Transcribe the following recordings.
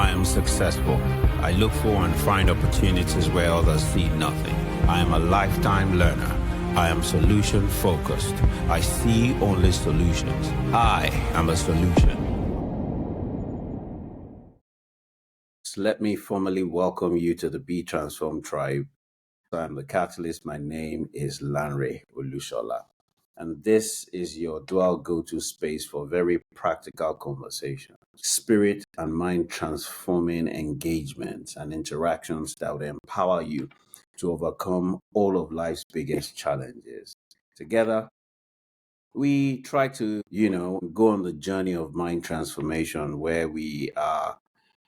I am successful. I look for and find opportunities where others see nothing. I am a lifetime learner. I am solution focused. I see only solutions. I am a solution. Let me formally welcome you to the Be Transformed tribe. I'm the catalyst. My name is Lanre Olusola. And this is your dual go-to space for very practical conversation, spirit and mind transforming engagements and interactions that will empower you to overcome all of life's biggest challenges. Together, we try to, go on the journey of mind transformation where we are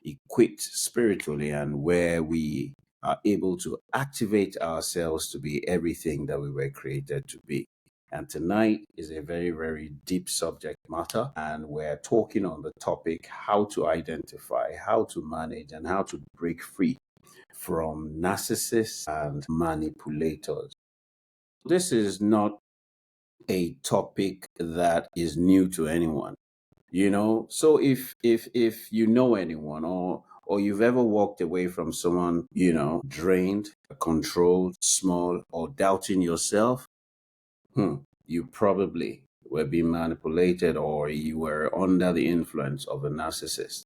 equipped spiritually and where we are able to activate ourselves to be everything that we were created to be. And tonight is a very, very deep subject matter. And we're talking on the topic how to identify, how to manage, and how to break free from narcissists and manipulators. This is not a topic that is new to anyone. So if you know anyone or you've ever walked away from someone, drained, controlled, small, or doubting yourself, you probably were being manipulated or you were under the influence of a narcissist.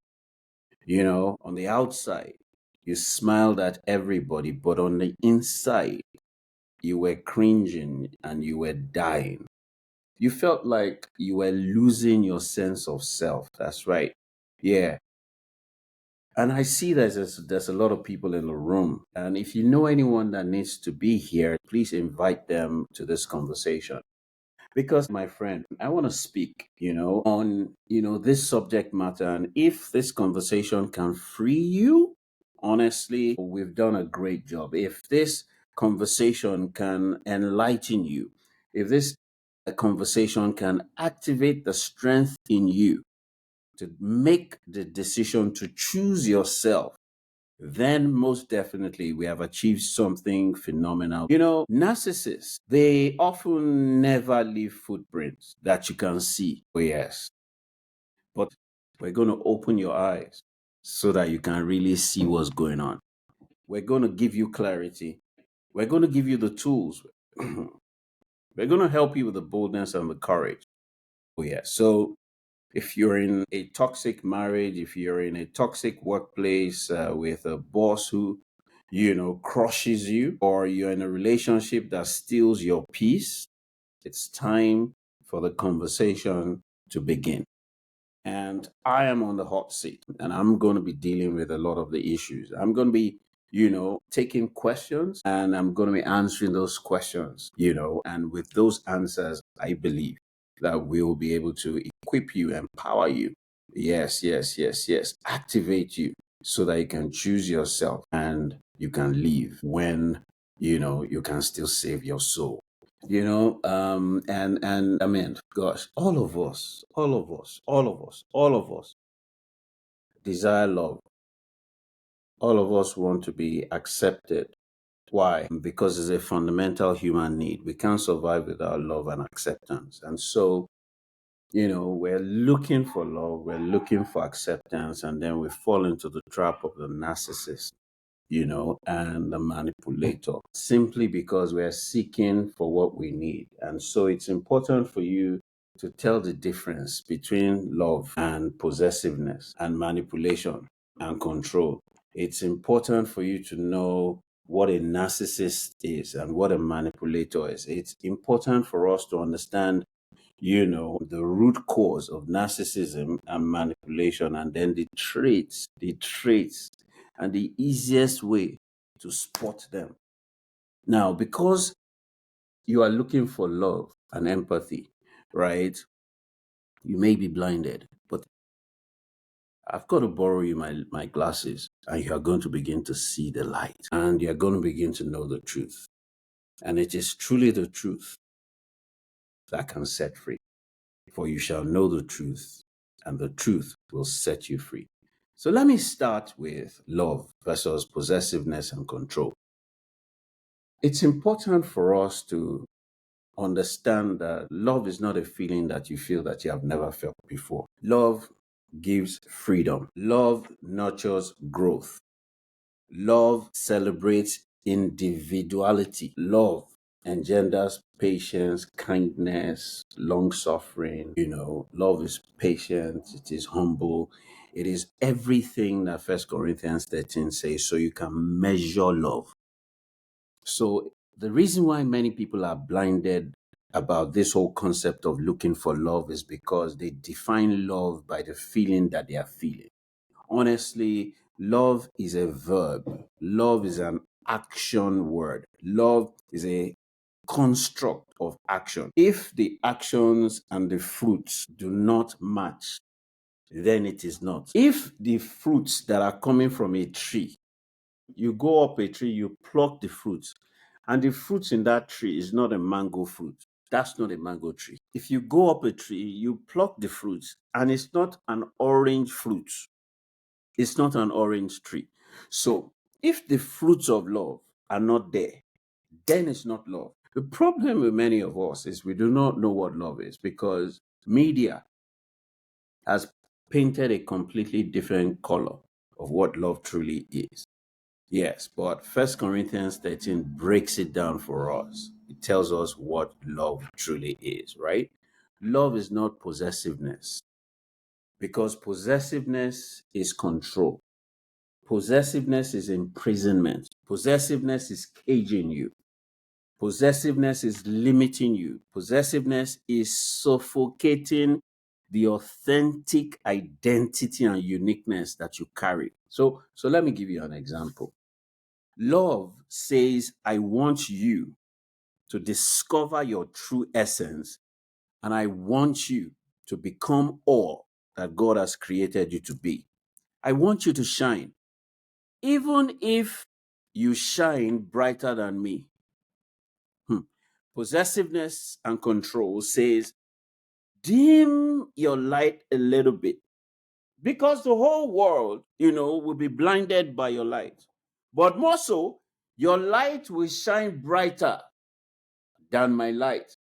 On the outside, you smiled at everybody, but on the inside, you were cringing and you were dying. You felt like you were losing your sense of self. That's right. Yeah. And I see there's a lot of people in the room. And if you know anyone that needs to be here, please invite them to this conversation. Because, my friend, I want to speak, on, this subject matter. And if this conversation can free you, honestly, we've done a great job. If this conversation can enlighten you, if this conversation can activate the strength in you to make the decision to choose yourself, then most definitely we have achieved something phenomenal. Narcissists, they often never leave footprints that you can see. Oh, yes. But we're going to open your eyes so that you can really see what's going on. We're going to give you clarity. We're going to give you the tools. We're going to help you with the boldness and the courage. Oh, yeah. So if you're in a toxic marriage, if you're in a toxic workplace with a boss who, crushes you, or you're in a relationship that steals your peace, it's time for the conversation to begin. And I am on the hot seat and I'm going to be dealing with a lot of the issues. I'm going to be, taking questions and I'm going to be answering those questions, and with those answers, I believe that we will be able to equip you, empower you. Yes, yes, yes, yes. Activate you so that you can choose yourself and you can live when, you can still save your soul. And I mean, gosh, all of us desire love. All of us want to be accepted. Why? Because it's a fundamental human need. We can't survive without love and acceptance. And so, we're looking for love, we're looking for acceptance, and then we fall into the trap of the narcissist, and the manipulator, simply because we're seeking for what we need. And so it's important for you to tell the difference between love and possessiveness and manipulation and control. It's important for you to know what a narcissist is and what a manipulator is. It's important for us to understand, the root cause of narcissism and manipulation, and then the traits, and the easiest way to spot them. Now, because you are looking for love and empathy, right? You may be blinded, but I've got to borrow you my glasses, and you are going to begin to see the light, and you're going to begin to know the truth. And it is truly the truth that can set free. For you shall know the truth, and the truth will set you free. So let me start with love versus possessiveness and control. It's important for us to understand that love is not a feeling that you feel that you have never felt before. Love gives freedom. Love nurtures growth. Love celebrates individuality. Love engenders patience, kindness, long suffering. Love is patient, it is humble, it is everything that First Corinthians 13 says, so you can measure love. So the reason why many people are blinded about this whole concept of looking for love is because they define love by the feeling that they are feeling. Honestly, love is a verb. Love is an action word. Love is a construct of action. If the actions and the fruits do not match, then it is not. If the fruits that are coming from a tree, you go up a tree, you pluck the fruits, and the fruits in that tree is not a mango fruit. That's not a mango tree. If you go up a tree, you pluck the fruits, and it's not an orange fruit. It's not an orange tree. So if the fruits of love are not there, then it's not love. The problem with many of us is we do not know what love is because media has painted a completely different color of what love truly is. Yes, but First Corinthians 13 breaks it down for us. It tells us what love truly is, right? Love is not possessiveness because possessiveness is control. Possessiveness is imprisonment. Possessiveness is caging you. Possessiveness is limiting you. Possessiveness is suffocating the authentic identity and uniqueness that you carry. So let me give you an example. Love says, I want you to discover your true essence, and I want you to become all that God has created you to be. I want you to shine. Even if you shine brighter than me. Possessiveness and control says, dim your light a little bit because the whole world, will be blinded by your light. But more so, your light will shine brighter than my light.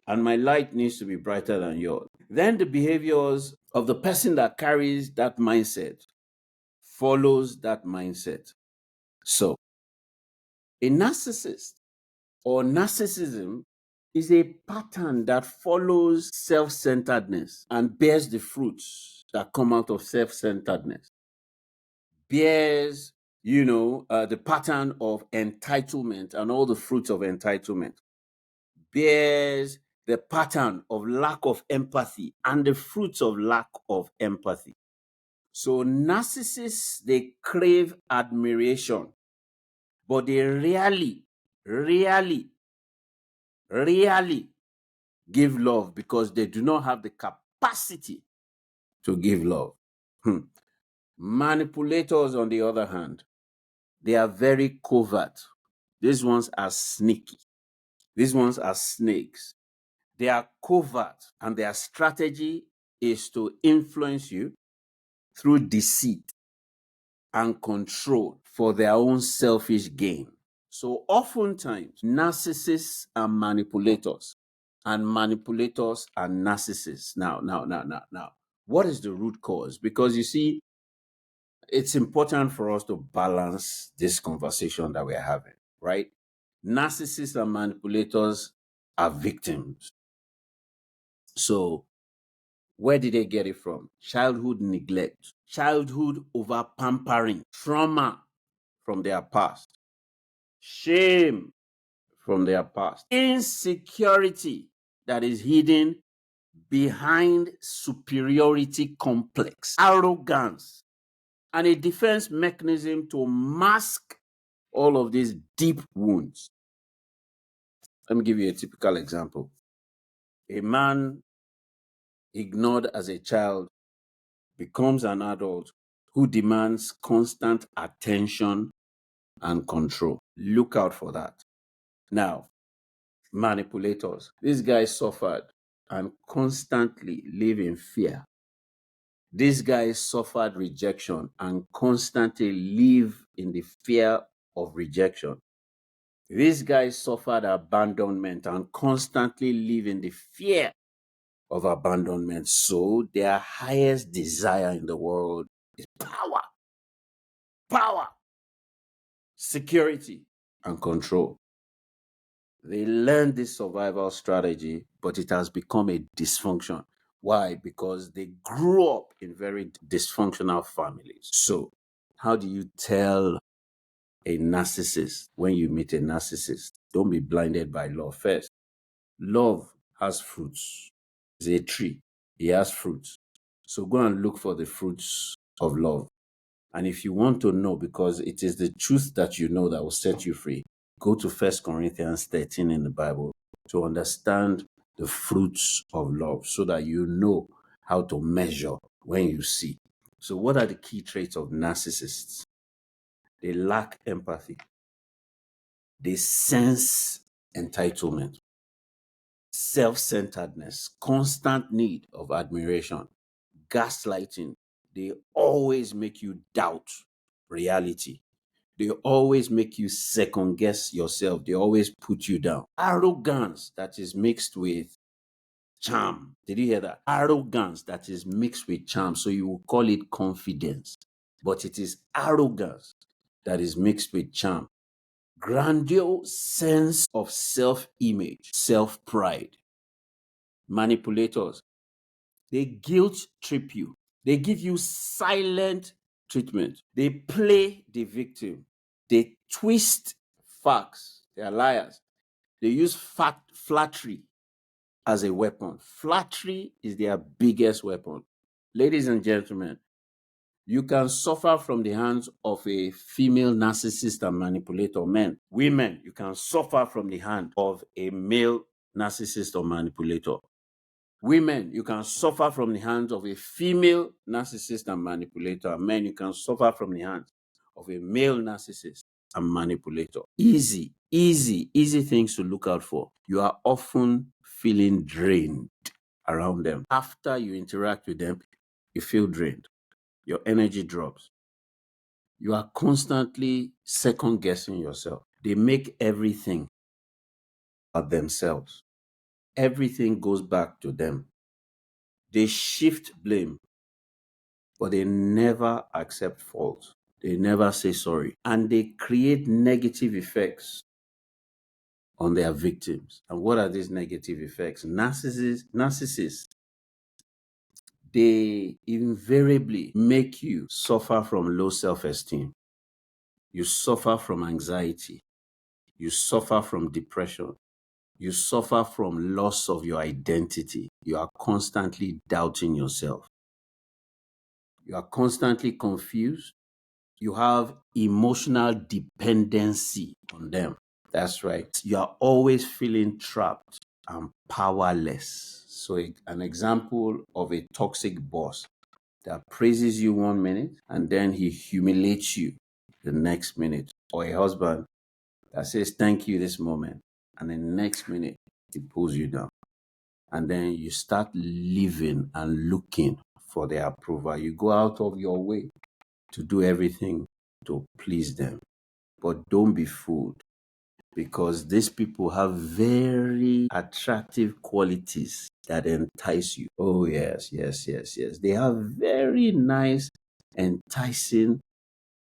And my light needs to be brighter than yours. Then the behaviors of the person that carries that mindset follows that mindset. So, a narcissist or narcissism is a pattern that follows self-centeredness and bears the fruits that come out of self-centeredness. Bears, the pattern of entitlement and all the fruits of entitlement. Bears the pattern of lack of empathy and the fruits of lack of empathy. So narcissists, they crave admiration, but they rarely give love because they do not have the capacity to give love. Manipulators, on the other hand, they are very covert. These ones are sneaky. These ones are snakes. They are covert, and their strategy is to influence you through deceit and control for their own selfish gain. So oftentimes, narcissists are manipulators, and manipulators are narcissists. Now. What is the root cause? Because you see, it's important for us to balance this conversation that we're having, right? Narcissists and manipulators are victims. So where did they get it from? Childhood neglect, childhood over pampering, trauma from their past, shame from their past, insecurity that is hidden behind superiority complex, arrogance, and a defense mechanism to mask all of these deep wounds. Let me give you a typical example. A man ignored as a child becomes an adult who demands constant attention and control. Look out for that. Now, manipulators. These guys suffered and constantly live in fear. These guys suffered rejection and constantly live in the fear of rejection. These guys suffered abandonment and constantly live in the fear of abandonment. So their highest desire in the world is power, power, security, and control. They learned this survival strategy, but it has become a dysfunction. Why? Because they grew up in very dysfunctional families. So, how do you tell a narcissist when you meet a narcissist? Don't be blinded by love first. Love has fruits. It's a tree. It has fruits. So go and look for the fruits of love. And if you want to know, because it is the truth that you know that will set you free, go to 1 Corinthians 13 in the Bible to understand the fruits of love so that you know how to measure when you see. So what are the key traits of narcissists? They lack empathy. They sense entitlement, self-centeredness, constant need of admiration, gaslighting. They always make you doubt reality. They always make you second guess yourself. They always put you down. Arrogance that is mixed with charm. Did you hear that? Arrogance that is mixed with charm. So you will call it confidence, but it is arrogance that is mixed with charm. Grandiose sense of self-image, self-pride. Manipulators. They guilt trip you. They give you silent treatment. They play the victim. They twist facts. They are liars. They use flattery as a weapon. Flattery is their biggest weapon. Ladies and gentlemen, you can suffer from the hands of a female narcissist and manipulator. Men, women, you can suffer from the hand of a male narcissist or manipulator. Women, you can suffer from the hands of a female narcissist and manipulator. Men, you can suffer from the hands of a male narcissist and manipulator. Easy things to look out for. You are often feeling drained around them. After you interact with them, you feel drained. Your energy drops. You are constantly second guessing yourself. They make everything about themselves. Everything goes back to them. They shift blame, but they never accept fault. They never say sorry. And they create negative effects on their victims. And what are these negative effects? Narcissists, they invariably make you suffer from low self-esteem. You suffer from anxiety. You suffer from depression. You suffer from loss of your identity. You are constantly doubting yourself. You are constantly confused. You have emotional dependency on them. That's right. You are always feeling trapped and powerless. So, an example of a toxic boss that praises you 1 minute and then he humiliates you the next minute, or a husband that says thank you this moment and the next minute he pulls you down. And then you start living and looking for their approval. You go out of your way to do everything to please them. But don't be fooled, because these people have very attractive qualities that entice you. Oh, yes. They have very nice, enticing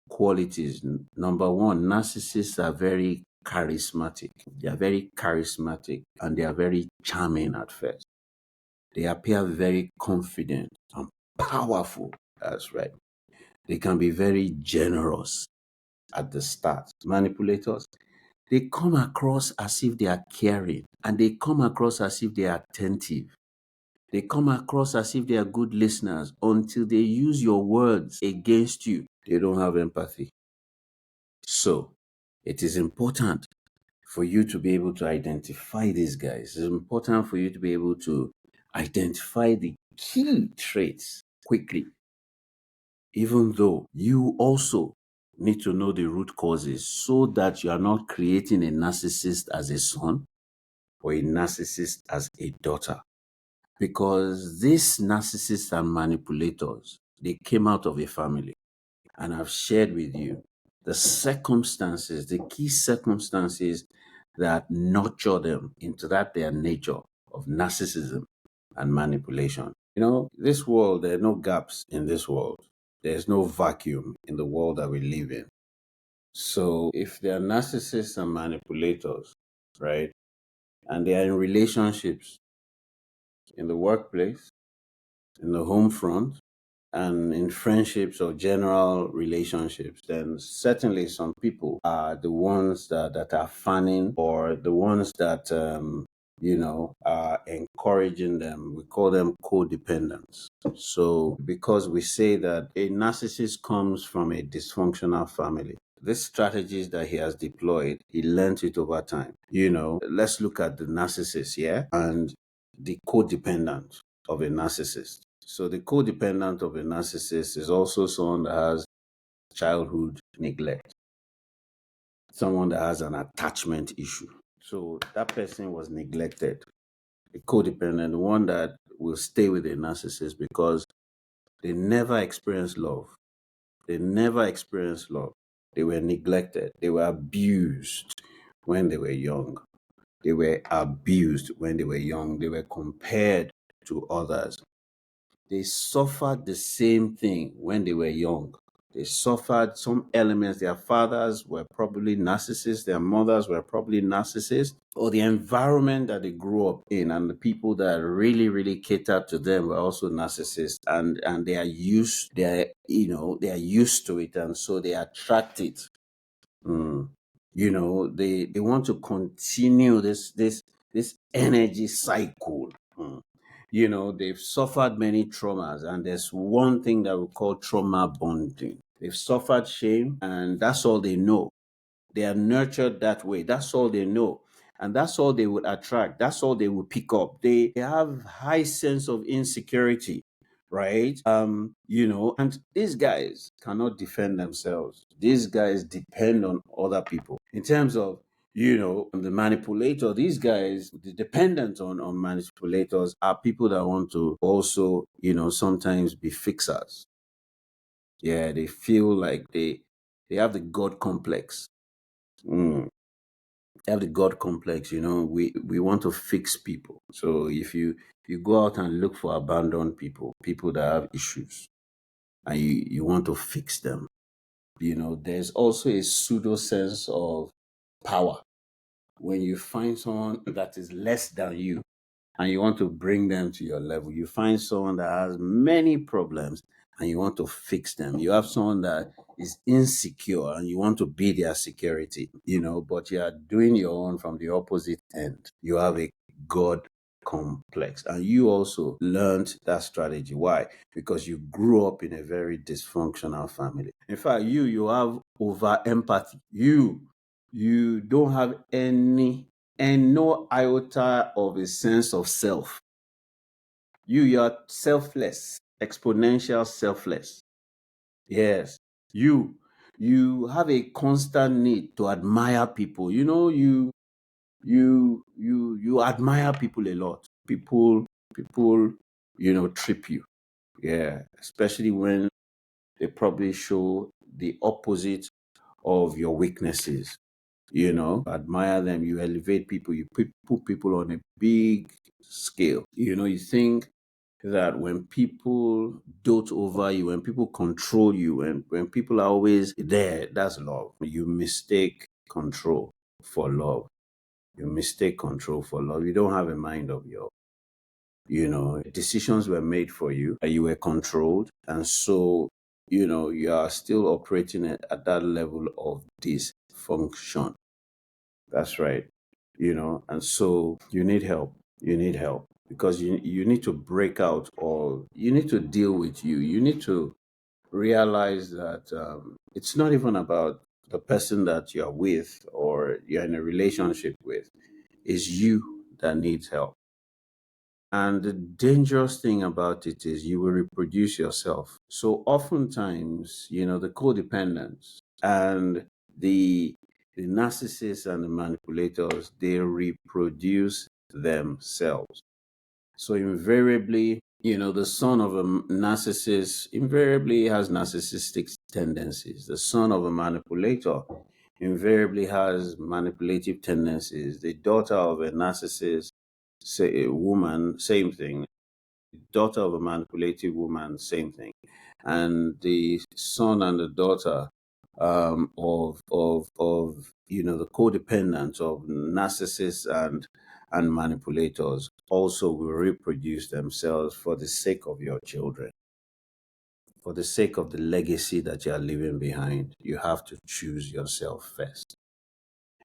qualities. Number one, narcissists are very charismatic. They are very charismatic and they are very charming at first. They appear very confident and powerful. That's right. They can be very generous at the start. Manipulators, they come across as if they are caring and they come across as if they are attentive. They come across as if they are good listeners until they use your words against you. They don't have empathy. So it is important for you to be able to identify these guys. It's important for you to be able to identify the key traits quickly, even though you also need to know the root causes so that you are not creating a narcissist as a son or a narcissist as a daughter. Because these narcissists and manipulators, they came out of a family. And I've shared with you the circumstances, the key circumstances that nurture them into that their nature of narcissism. and manipulation. This world, there are no gaps in this world. There's no vacuum in the world that we live in. So if there are narcissists and manipulators, right, and they are in relationships in the workplace, in the home front, and in friendships or general relationships, then certainly some people are the ones that are fanning, or the ones that are encouraging them. We call them codependents. So because we say that a narcissist comes from a dysfunctional family, these strategies that he has deployed, he learned it over time. Let's look at the narcissist, yeah, and the codependent of a narcissist. So the codependent of a narcissist is also someone that has childhood neglect, someone that has an attachment issue. So that person was neglected. A codependent, the one that will stay with a narcissist because they never experienced love. They never experienced love. They were neglected. They were abused when they were young. They were abused when they were young. They were compared to others. They suffered the same thing when they were young. They suffered some elements. Their fathers were probably narcissists. Their mothers were probably narcissists. Or the environment that they grew up in and the people that really, really catered to them were also narcissists. And they are used, they are used to it. And so they attract it. They want to continue this energy cycle. They've suffered many traumas, and there's one thing that we call trauma bonding. They've suffered shame, and that's all they know. They are nurtured that way. That's all they know. And that's all they would attract. That's all they would pick up. They have high sense of insecurity, right? And these guys cannot defend themselves. These guys depend on other people. In terms of the manipulator, these guys, the dependent on manipulators are people that want to also, sometimes be fixers. Yeah, they feel like they have the God complex. Mm. They have the God complex. We want to fix people. So if you go out and look for abandoned people that have issues, and you want to fix them, there's also a pseudo sense of power when you find someone that is less than you and you want to bring them to your level. You find someone that has many problems and you want to fix them. You have someone that is insecure and you want to be their security, but you are doing your own from the opposite end. You have a God complex, and you also learned that strategy. Why? Because you grew up in a very dysfunctional family. In fact, you have over empathy. You don't have any and no iota of a sense of self. You are selfless, exponential selfless. Yes. You have a constant need to admire people. You admire people a lot. People trip you. Yeah. Especially when they probably show the opposite of your weaknesses. Admire them, you elevate people, you put people on a big scale. You think that when people dote over you, when people control you, when people are always there, that's love. You mistake control for love. You mistake control for love. You don't have a mind of your decisions were made for you, and you were controlled, and so you are still operating at that level of dysfunction. That's right. And so you need help. You need help because you need to break out, or you need to deal with you. You need to realize that it's not even about the person that you're with or you're in a relationship with. It's you that needs help. And the dangerous thing about it is you will reproduce yourself. So oftentimes, the codependents and the narcissists and the manipulators, they reproduce themselves. So invariably, the son of a narcissist invariably has narcissistic tendencies. The son of a manipulator invariably has manipulative tendencies. The daughter of a narcissist, say a woman, same thing. daughter of a manipulative woman, same thing. And the son and the daughter of the codependents of narcissists and manipulators also will reproduce themselves for the sake of your children, for the sake of the legacy that you are leaving behind. You have to choose yourself first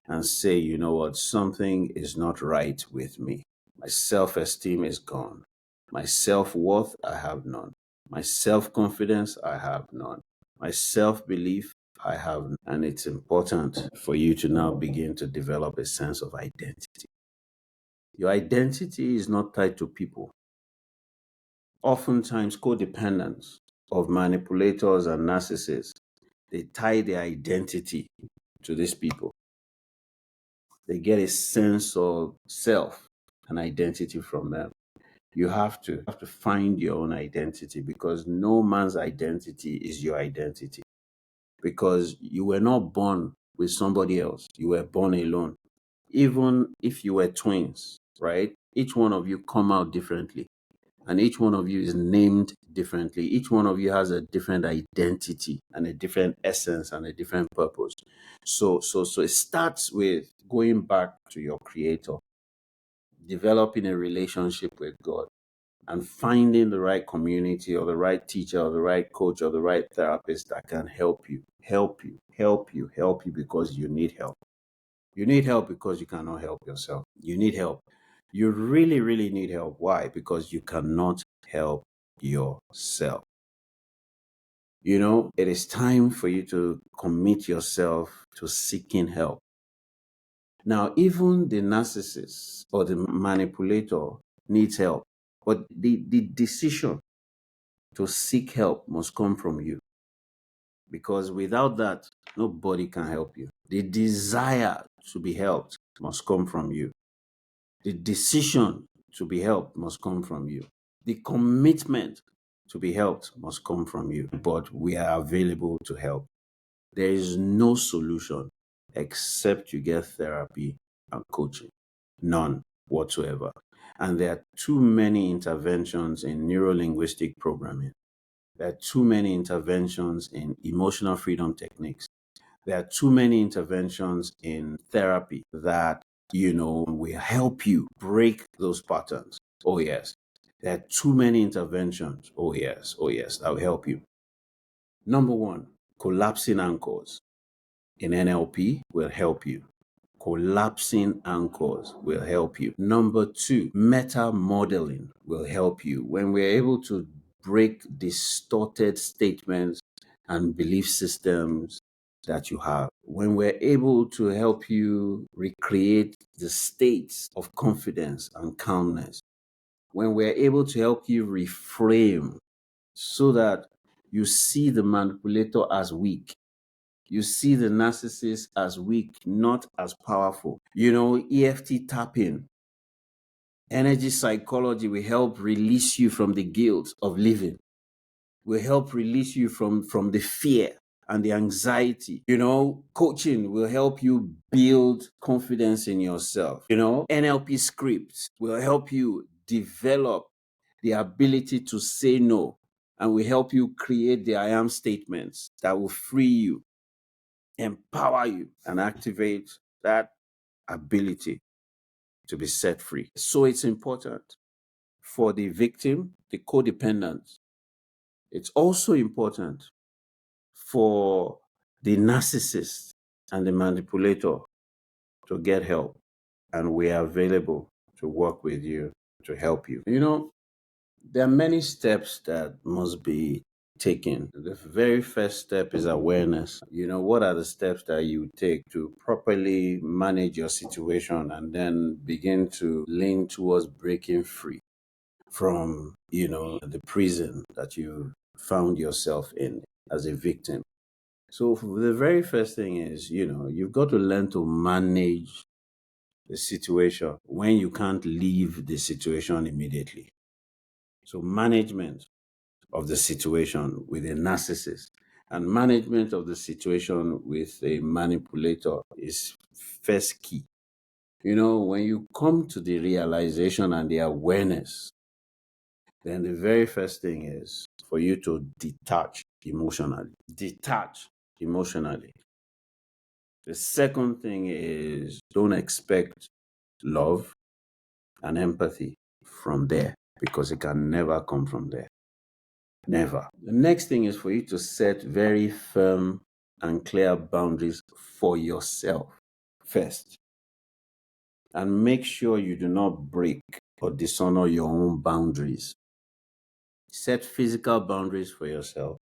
and say, you know what, something is not right with me. My self esteem is gone. My self worth, I have none. My self confidence, I have none. My self belief, I have none. And it's important for you to now begin to develop a sense of identity. Your identity is not tied to people. Oftentimes, codependents of manipulators and narcissists, they tie their identity to these people. They get a sense of self and identity from them. You have to find your own identity, because no man's identity is your identity, because you were not born with somebody else. You were born alone. Even if you were twins, right? Each one of you come out differently, and each one of you is named differently. Each one of you has a different identity and a different essence and a different purpose. So it starts with going back to your creator, developing a relationship with God, and finding the right community or the right teacher or the right coach or the right therapist that can help you, because you need help. You need help because you cannot help yourself. You need help. You really, really need help. Why? Because you cannot help yourself. It is time for you to commit yourself to seeking help. Now, even the narcissist or the manipulator needs help, but the decision to seek help must come from you, because without that, nobody can help you. The desire to be helped must come from you. The decision to be helped must come from you. The commitment to be helped must come from you. But we are available to help. There is no solution except you get therapy and coaching. None whatsoever. And there are too many interventions in neuro-linguistic programming. There are too many interventions in emotional freedom techniques. There are too many interventions in therapy that, will help you break those patterns. Oh, yes. There are too many interventions. Oh, yes. Oh, yes. That will help you. Number one, collapsing anchors in NLP will help you. Collapsing anchors will help you. Number two, meta modeling will help you. When we're able to break distorted statements and belief systems that you have, when we're able to help you recreate the states of confidence and calmness, when we're able to help you reframe so that you see the manipulator as weak, you see the narcissist as weak, not as powerful. EFT tapping, energy psychology will help release you from the guilt of living, will help release you from the fear and the anxiety. Coaching will help you build confidence in yourself. NLP scripts will help you develop the ability to say no, and will help you create the I am statements that will free you, empower you, and activate that ability to be set free. So it's important for the victim, the codependent. It's also important for the narcissist and the manipulator to get help. And we are available to work with you, to help you. There are many steps that must be taken. The very first step is awareness. What are the steps that you take to properly manage your situation and then begin to lean towards breaking free from, the prison that you found yourself in as a victim? So the very first thing is, you've got to learn to manage the situation when you can't leave the situation immediately. So management of the situation with a narcissist and management of the situation with a manipulator is first key. When you come to the realization and the awareness Then the very first thing is for you to detach emotionally. Detach emotionally. The second thing is don't expect love and empathy from there because it can never come from there. Never. The next thing is for you to set very firm and clear boundaries for yourself first. And make sure you do not break or dishonor your own boundaries. Set physical boundaries for yourself.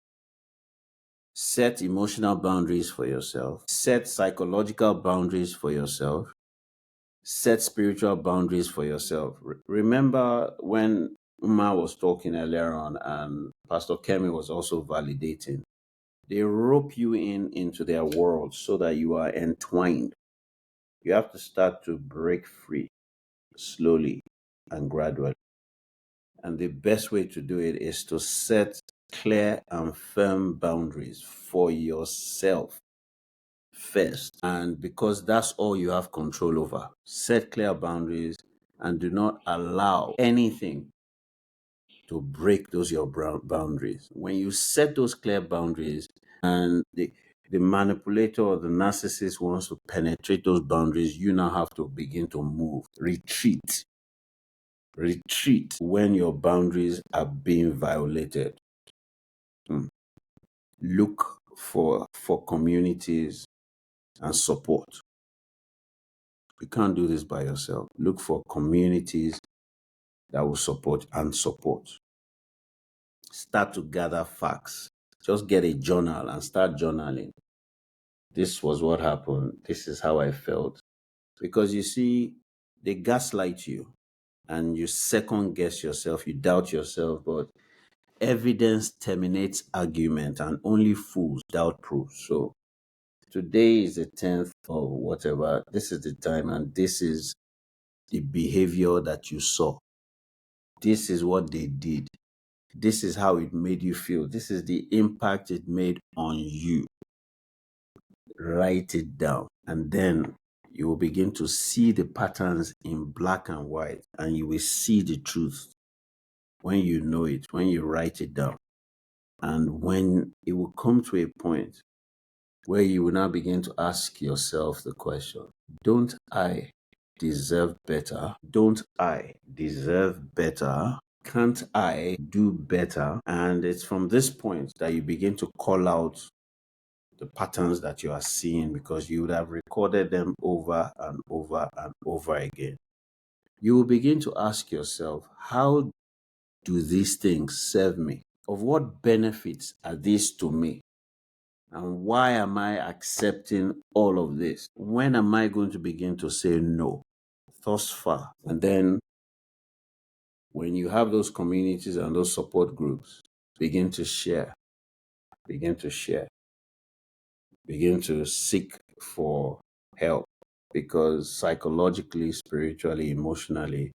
Set emotional boundaries for yourself. Set psychological boundaries for yourself. Set spiritual boundaries for yourself. Remember when Uma was talking earlier on and Pastor Kemi was also validating. They rope you into their world so that you are entwined. You have to start to break free slowly and gradually. And the best way to do it is to set clear and firm boundaries for yourself first. And because that's all you have control over, set clear boundaries and do not allow anything to break those your boundaries. When you set those clear boundaries and the manipulator or the narcissist wants to penetrate those boundaries, you now have to begin to move, retreat when your boundaries are being violated. Look for communities and support. You can't do this by yourself. Look for communities that will support and support. Start to gather facts. Just get a journal and start journaling. This was what happened. This is how I felt. Because you see, they gaslight you and you second guess yourself, you doubt yourself, but evidence terminates argument and only fools doubt proof. So today is the 10th or whatever. This is the time and this is the behavior that you saw. This is what they did. This is how it made you feel. This is the impact it made on you. Write it down and then you will begin to see the patterns in black and white and you will see the truth when you know it, when you write it down. And when it will come to a point where you will now begin to ask yourself the question, don't I deserve better? Don't I deserve better? Can't I do better? And it's from this point that you begin to call out the patterns that you are seeing because you would have recorded them over and over and over again. You will begin to ask yourself, how do these things serve me? Of what benefits are these to me? And why am I accepting all of this? When am I going to begin to say no? Thus far. And then when you have those communities and those support groups, begin to share, begin to share, begin to seek for help because psychologically, spiritually, emotionally,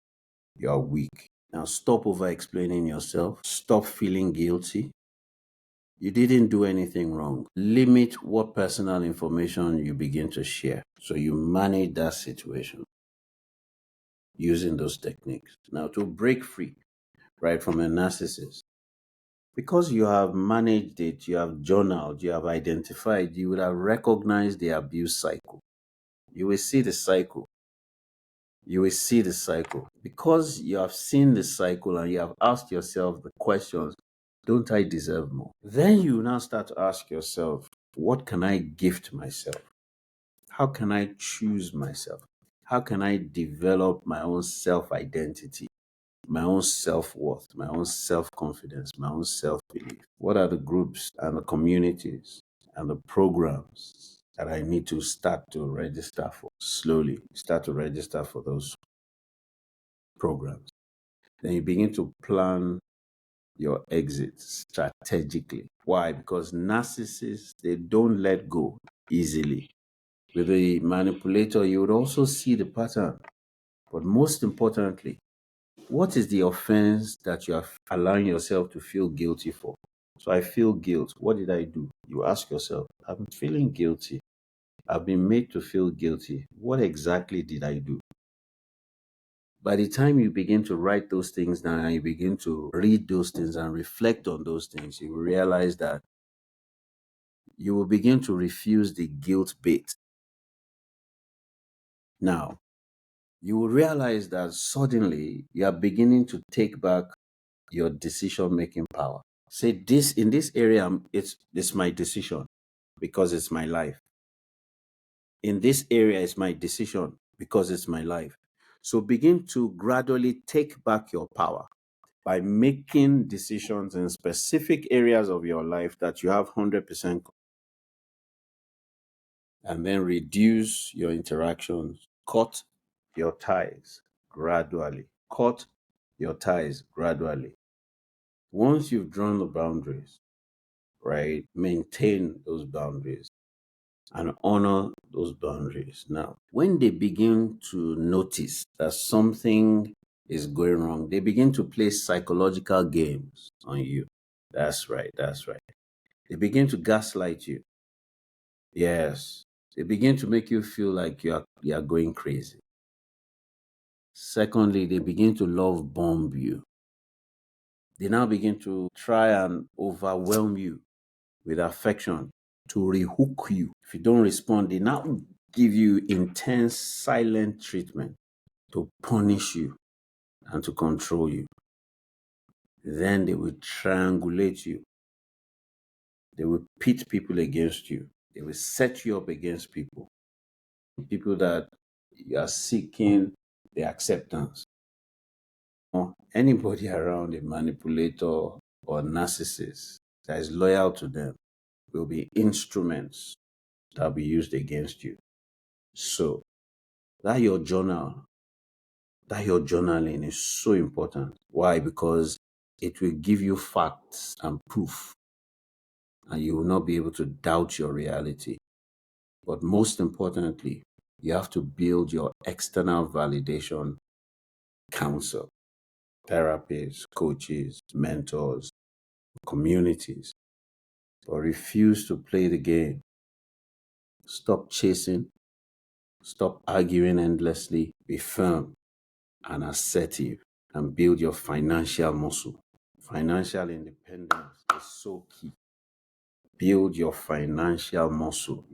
you are weak. Now stop over explaining yourself. Stop feeling guilty. You didn't do anything wrong. Limit what personal information you begin to share. So you manage that situation using those techniques. Now to break free, right, from a narcissist, because you have managed it, you have journaled, you have identified, you would have recognized the abuse cycle. You will see the cycle. You will see the cycle. Because you have seen the cycle and you have asked yourself the questions, don't I deserve more? Then you now start to ask yourself, what can I gift myself? How can I choose myself? How can I develop my own self-identity, my own self-worth, my own self-confidence, my own self-belief? What are the groups and the communities and the programs that I need to start to register for? Slowly start to register for those programs. Then you begin to plan your exit strategically. Why? Because narcissists, they don't let go easily. With the manipulator, you would also see the pattern. But most importantly, what is the offense that you are allowing yourself to feel guilty for? So I feel guilt. What did I do? You ask yourself, I'm feeling guilty. I've been made to feel guilty. What exactly did I do? By the time you begin to write those things down and you begin to read those things and reflect on those things, you will realize that you will begin to refuse the guilt bait. Now, you will realize that suddenly you are beginning to take back your decision making power. Say this in this area, it's my decision because it's my life. In this area, it's my decision because it's my life. So begin to gradually take back your power by making decisions in specific areas of your life that you have 100%, and then reduce your interactions, cut your ties gradually. Cut your ties gradually. Once you've drawn the boundaries, right, maintain those boundaries and honor those boundaries. Now, when they begin to notice that something is going wrong, they begin to play psychological games on you. That's right. That's right. They begin to gaslight you. Yes. They begin to make you feel like you are going crazy. Secondly, they begin to love bomb you. They now begin to try and overwhelm you with affection to rehook you. If you don't respond, they now give you intense silent treatment to punish you and to control you. Then they will triangulate you. They will pit people against you. They will set you up against people. People that you are seeking the acceptance. Or anybody around a manipulator or narcissist that is loyal to them will be instruments that will be used against you. So that your journaling is so important. Why? Because it will give you facts and proof, and you will not be able to doubt your reality. But most importantly, you have to build your external validation counsel, therapists, coaches, mentors, communities. But refuse to play the game. Stop chasing, stop arguing endlessly, be firm and assertive, and build your financial muscle. Financial independence is so key. Build your financial muscle,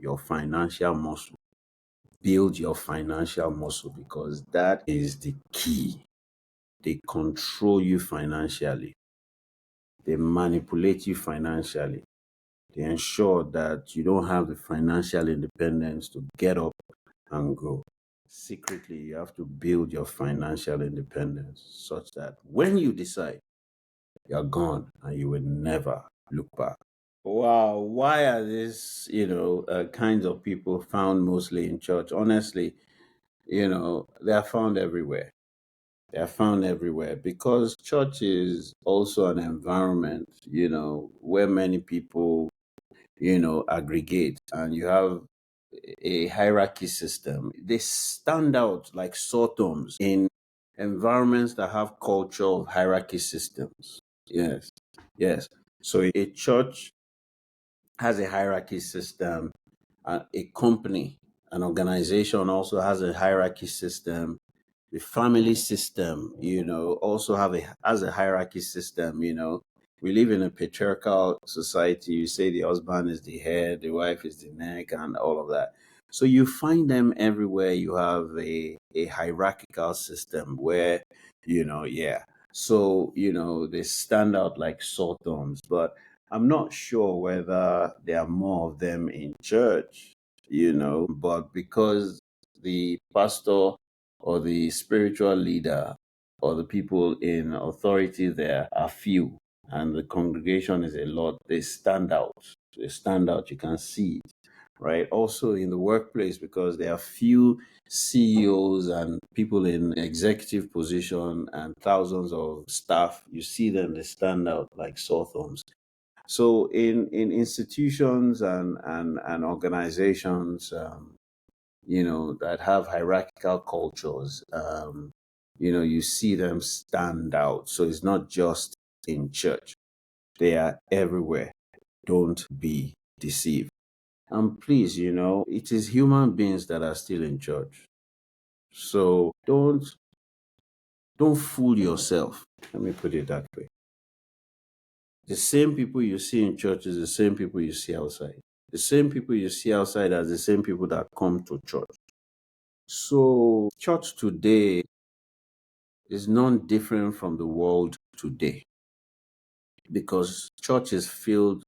Build your financial muscle because that is the key. They control you financially. They manipulate you financially. They ensure that you don't have the financial independence to get up and go. Secretly, you have to build your financial independence such that when you decide, you're gone and you will never look back. Wow, why are these, kinds of people found mostly in church? Honestly, they are found everywhere. They are found everywhere because church is also an environment, where many people, aggregate, and you have a hierarchy system. They stand out like sore thumbs in environments that have culture of hierarchy systems. Yes, yes. So a church has a hierarchy system. A company, an organization also has a hierarchy system. The family system, also has a hierarchy system. We live in a patriarchal society. You say the husband is the head, the wife is the neck, and all of that. So you find them everywhere. You have a hierarchical system where, yeah. So, they stand out like sore thumbs. But I'm not sure whether there are more of them in church, but because the pastor or the spiritual leader or the people in authority there are few and the congregation is a lot, they stand out. They stand out. You can see it, right? Also in the workplace, because there are few CEOs and people in executive position and thousands of staff, you see them, they stand out like sore thumbs. So in institutions and organizations, that have hierarchical cultures, you see them stand out. So it's not just in church. They are everywhere. Don't be deceived. And please, it is human beings that are still in church. So don't Don't fool yourself. Let me put it that way. The same people you see in church is the same people you see outside. The same people you see outside are the same people that come to church. So, church today is not different from the world today, because church is filled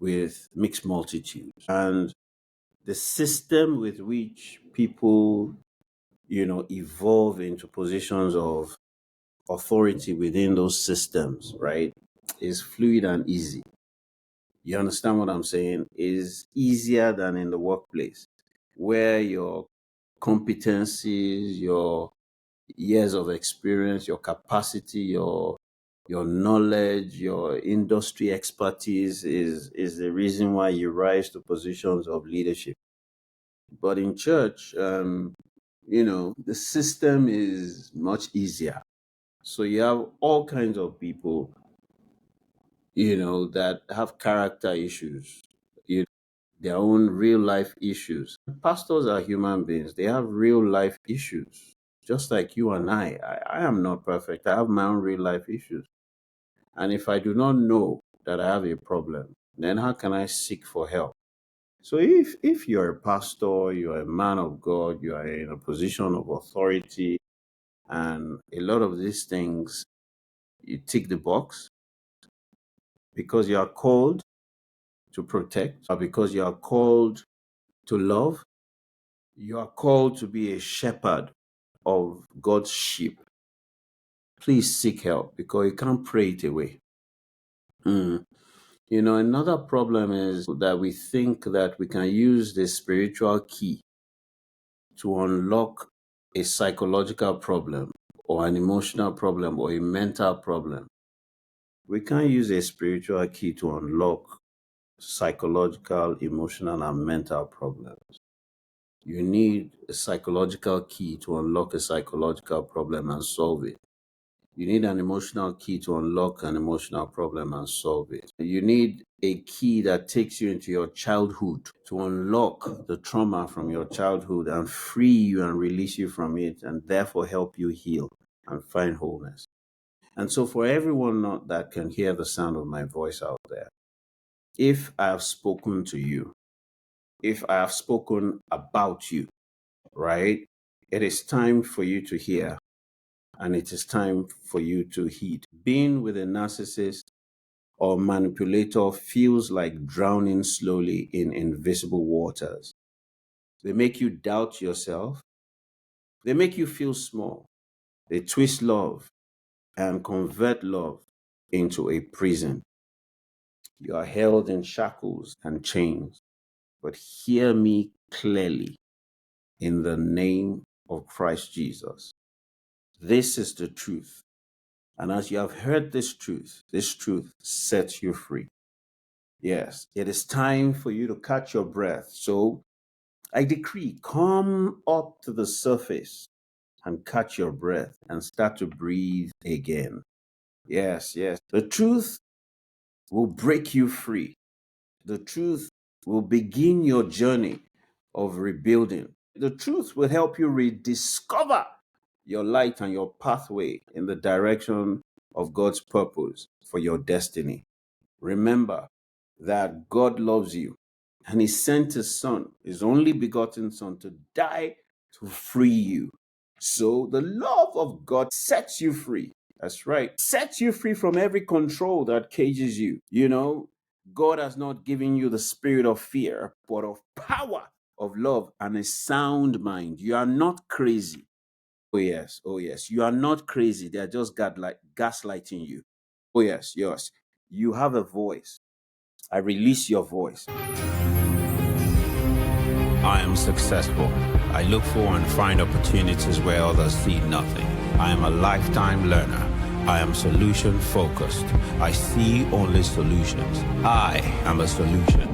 with mixed multitudes, and the system with which people, evolve into positions of authority within those systems, right, is fluid and easy. You understand what I'm saying? Is easier than in the workplace, where your competencies, your years of experience, your capacity, your knowledge, your industry expertise is the reason why you rise to positions of leadership. But in church, the system is much easier. So you have all kinds of people, that have character issues, their own real life issues. Pastors are human beings. They have real life issues, just like you and I. I am not perfect. I have my own real life issues. And if I do not know that I have a problem, then how can I seek for help? So if you're a pastor, you're a man of God, you are in a position of authority, and a lot of these things, you tick the box because you are called to protect, or because you are called to love, you are called to be a shepherd of God's sheep. Please seek help, because you can't pray it away. Another problem is that we think that we can use the spiritual key to unlock a psychological problem or an emotional problem or a mental problem. We can't use a spiritual key to unlock psychological, emotional, and mental problems. You need a psychological key to unlock a psychological problem and solve it. You need an emotional key to unlock an emotional problem and solve it. You need a key that takes you into your childhood to unlock the trauma from your childhood and free you and release you from it, and therefore help you heal and find wholeness. And so for everyone that can hear the sound of my voice out there, if I have spoken to you, if I have spoken about you, right, it is time for you to hear. And it is time for you to heed. Being with a narcissist or manipulator feels like drowning slowly in invisible waters. They make you doubt yourself. They make you feel small. They twist love and convert love into a prison. You are held in shackles and chains. But hear me clearly in the name of Christ Jesus. This is the truth. And as you have heard this truth sets you free. Yes, it is time for you to catch your breath. So I decree, come up to the surface and catch your breath and start to breathe again. Yes. The truth will break you free. The truth will begin your journey of rebuilding. The truth will help you rediscover your light and your pathway in the direction of God's purpose for your destiny. Remember that God loves you, and He sent His Son, His only begotten Son, to die to free you. So the love of God sets you free. That's right. Sets you free from every control that cages you. God has not given you the spirit of fear, but of power, of love, and a sound mind. You are not crazy. Oh yes. You are not crazy. They are just gaslighting you. Oh yes. You have a voice. I release your voice. I am successful. I look for and find opportunities where others see nothing. I am a lifetime learner. I am solution focused. I see only solutions. I am a solution.